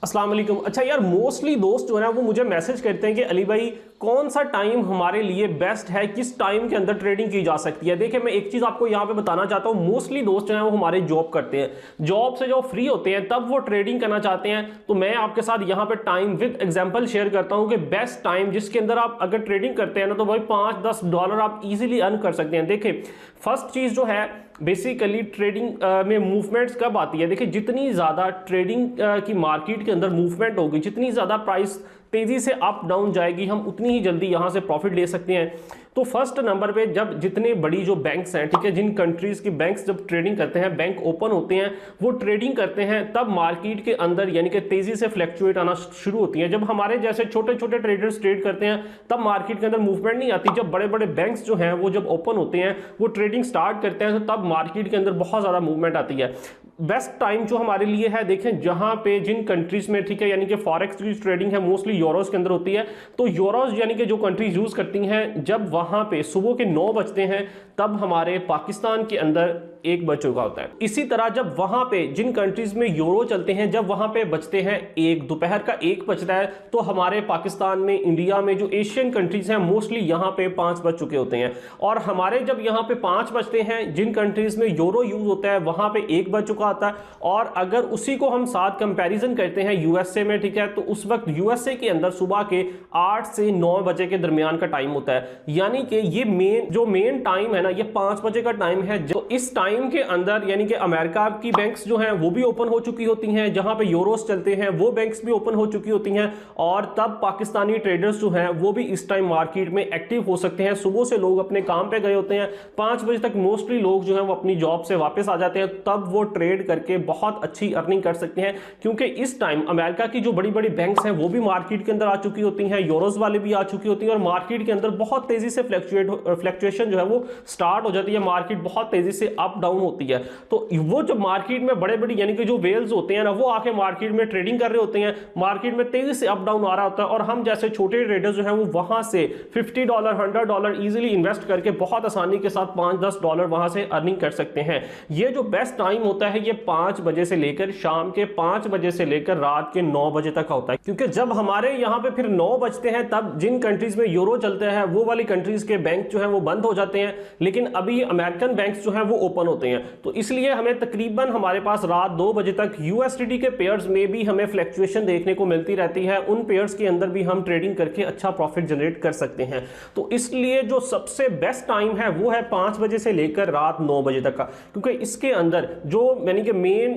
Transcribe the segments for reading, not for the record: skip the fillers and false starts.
अस्सलाम वालेकुम। अच्छा यार, मोस्टली दोस्त जो है ना वो मुझे मैसेज करते हैं कि अली भाई कौन सा टाइम हमारे लिए बेस्ट है, किस टाइम के अंदर ट्रेडिंग की जा सकती है। देखिए मैं एक चीज़ आपको यहाँ पे बताना चाहता हूँ, मोस्टली दोस्त जो है वो हमारे जॉब करते हैं, जॉब से जो फ्री होते हैं तब वो ट्रेडिंग करना चाहते हैं। तो मैं आपके साथ यहाँ पे टाइम विद एग्जांपल शेयर करता हूँ कि बेस्ट टाइम जिसके अंदर आप अगर ट्रेडिंग करते हैं ना तो भाई $5-10 आप इजीली अर्न कर सकते हैं। देखिए फर्स्ट चीज़ जो है बेसिकली ट्रेडिंग में मूवमेंट्स कब आती है। देखिए जितनी ज़्यादा ट्रेडिंग की मार्केट के अंदर मूवमेंट होगी, जितनी ज़्यादा प्राइस तेज़ी से अप डाउन जाएगी, हम उतनी ही जल्दी यहाँ से प्रॉफिट ले सकते हैं। तो फर्स्ट नंबर पे जब जितने बड़ी जो बैंक्स हैं, ठीक है, जिन कंट्रीज़ की बैंक्स जब ट्रेडिंग करते हैं, बैंक ओपन होते हैं, वो ट्रेडिंग करते हैं, तब मार्केट के अंदर यानी कि तेज़ी से फ्लैक्चुएट आना शुरू होती है। जब हमारे जैसे छोटे छोटे ट्रेडर्स ट्रेड करते हैं तब मार्केट के अंदर मूवमेंट नहीं आती। जब बड़े बड़े बैंक्स जो हैं वो जब ओपन होते हैं, वो ट्रेडिंग स्टार्ट करते हैं, तो तब मार्केट के अंदर बहुत ज़्यादा मूवमेंट आती है। बेस्ट टाइम जो हमारे लिए है, देखें जहां पे जिन कंट्रीज में, ठीक है, यानी कि फॉरेक्स की ट्रेडिंग है मोस्टली यूरोज के अंदर होती है, तो यूरोज यानी कि जो कंट्रीज यूज करती हैं, जब वहां पे सुबह के 9 बजते हैं तब हमारे पाकिस्तान के अंदर 1 बज चुका होता है। इसी तरह जब वहां पे जिन कंट्रीज में यूरो चलते हैं, जब वहां पे बजते हैं 1 दोपहर का 1 बजता है, तो हमारे पाकिस्तान में, इंडिया में जो एशियन कंट्रीज हैं मोस्टली यहाँ पे 5 बज चुके होते हैं। और हमारे जब यहाँ पे 5 बजते हैं, जिन कंट्रीज में यूरो यूज होता है वहां पे 1 बज चुका होता है। और अगर उसी को हम साथ कंपैरिजन करते हैं यूएसए में, ठीक है, तो उस वक्त यूएसए के अंदर सुबह के 8 से 9 बजे के दरमियान का टाइम होता है। यानी कि ये मेन टाइम है ना, ये 5 बजे का टाइम है। तो इस टाइम के अंदर यानी कि अमेरिका की बैंक्स जो हैं वो भी ओपन हो चुकी होती हैं, जहां पे यूरोस चलते हैं वो बैंक्स भी ओपन हो चुकी होती हैं। और तब पाकिस्तानी ट्रेडर्स जो हैं वो भी इस टाइम मार्केट में एक्टिव हो सकते हैं। सुबह से लोग अपने काम पे गए होते हैं, 5 बजे तक मोस्टली लोग जो हैं वो अपनी जॉब से वापस आ जाते हैं, तब वो ट्रेड करके बहुत अच्छी अर्निंग कर सकते हैं। क्योंकि इस टाइम अमेरिका की जो बड़ी बड़ी बैंक्स हैं वो भी मार्केट के अंदर आ चुकी होती हैं, यूरोज वाले भी आ चुकी होती हैं, और मार्केट के अंदर बहुत तेजी से फ्लक्चुएशन जो है वो स्टार्ट हो जाती है। मार्केट बहुत तेजी से अप डाउन होती है। तो वो जब मार्केट में बड़े बड़ी यानी कि जो वेल्स होते हैं ना, वो आके मार्केट में ट्रेडिंग कर रहे होते हैं, मार्केट में तेजी से अप डाउन आ रहा होता है, और हम जैसे छोटे ट्रेडर्स जो हैं वो वहां से $50 $100 इजीली इन्वेस्ट करके बहुत आसानी के साथ $5-10 वहां से अर्निंग कर सकते हैं। ये जो बेस्ट टाइम होता है ये 5 बजे से लेकर शाम के 5 बजे से लेकर रात के 9 बजे तक होता है। क्योंकि जब हमारे यहाँ पे फिर 9 बजते हैं, तब जिन कंट्रीज में यूरो चलते हैं वो वाली कंट्रीज के बैंक जो है वो बंद हो जाते हैं, लेकिन अभी अमेरिकन बैंक्स जो है वो ओपन होते हैं। तो इसलिए हमें तकरीबन हमारे पास रात 2 बजे तक यूएसडीटी के पेयर्स में भी हमें फ्लक्चुएशन देखने को मिलती रहती है। उन पेयर्स के अंदर भी हम ट्रेडिंग करके अच्छा प्रॉफिट जनरेट कर सकते हैं। तो इसलिए जो सबसे बेस्ट टाइम है वो है 5 बजे से लेकर रात 9 बजे तक का, क्योंकि इसके अंदर जो यानी कि मेन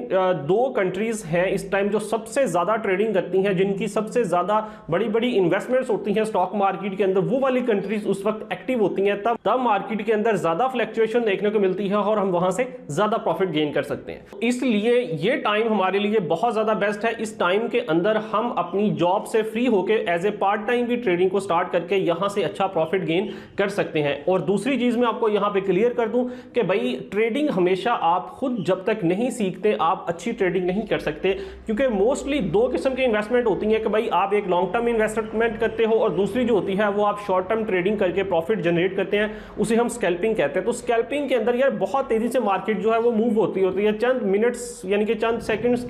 2 कंट्रीज हैं इस टाइम जो सबसे ज्यादा ट्रेडिंग करती हैं, जिनकी सबसे ज्यादा बड़ी बड़ी इन्वेस्टमेंट्स होती हैं स्टॉक मार्केट के अंदर, वो वाली कंट्रीज उस वक्त एक्टिव होती हैं। तब मार्केट के अंदर ज्यादा फ्लक्चुएशन देखने को मिलती है और हम वहां से ज्यादा प्रॉफिट गेन कर सकते हैं। इसलिए ये टाइम हमारे लिए बहुत ज्यादा बेस्ट है। इस टाइम के अंदर हम अपनी जॉब से फ्री होकर एज ए पार्ट टाइम भी ट्रेडिंग को स्टार्ट करके यहां से अच्छा प्रॉफिट गेन कर सकते हैं। और दूसरी चीज मैं आपको यहां पे क्लियर कर दूं कि भाई ट्रेडिंग हमेशा आप खुद जब तक नहीं सीखते आप अच्छी ट्रेडिंग नहीं कर सकते, क्योंकि मोस्टली 2 किस्म की इन्वेस्टमेंट होती है कि भाई आप एक लॉन्ग टर्म इन्वेस्टमेंट करते हो, और दूसरी जो होती है वो आप शॉर्ट टर्म ट्रेडिंग करके प्रॉफिट जनरेट करते हैं, उसे हम स्कैल्पिंग कहते हैं। तो स्कैल्पिंग के अंदर यार बहुत तेजी से मार्केट जो है वो मूव होती है, चंद मिनट्स यानी कि चंद सेकंड्स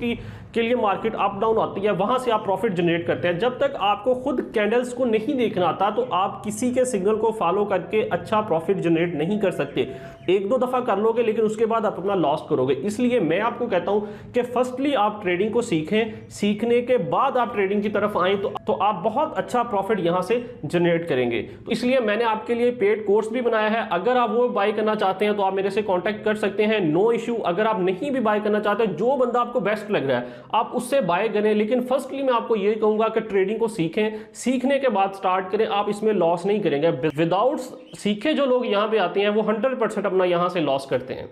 के लिए मार्केट अप डाउन आती है, वहां से आप प्रॉफिट जनरेट करते हैं। जब तक आपको खुद कैंडल्स को नहीं देखना आता तो आप किसी के सिग्नल को फॉलो करके अच्छा प्रॉफिट जनरेट नहीं कर सकते। 1-2 दफा कर लोगे लेकिन उसके बाद आप अपना लॉस करोगे। इसलिए मैं आपको कहता हूं कि फर्स्टली आप ट्रेडिंग को सीखें, सीखने के बाद आप ट्रेडिंग की तरफ आए तो आप बहुत अच्छा प्रॉफिट यहां से जनरेट करेंगे। तो इसलिए मैंने आपके लिए पेड कोर्स भी बनाया है, अगर आप वो बाय करना चाहते हैं तो आप मेरे से कॉन्टैक्ट कर सकते हैं, नो इशू। अगर आप नहीं भी बाय करना चाहते, जो बंदा आपको बेस्ट लग रहा है आप उससे बाय करें, लेकिन फर्स्टली मैं आपको ये कहूंगा कि ट्रेडिंग को सीखें, सीखने के बाद स्टार्ट करें, आप इसमें लॉस नहीं करेंगे। विदाउट सीखे जो लोग यहां पे आते हैं वो 100% अपना यहां से लॉस करते हैं।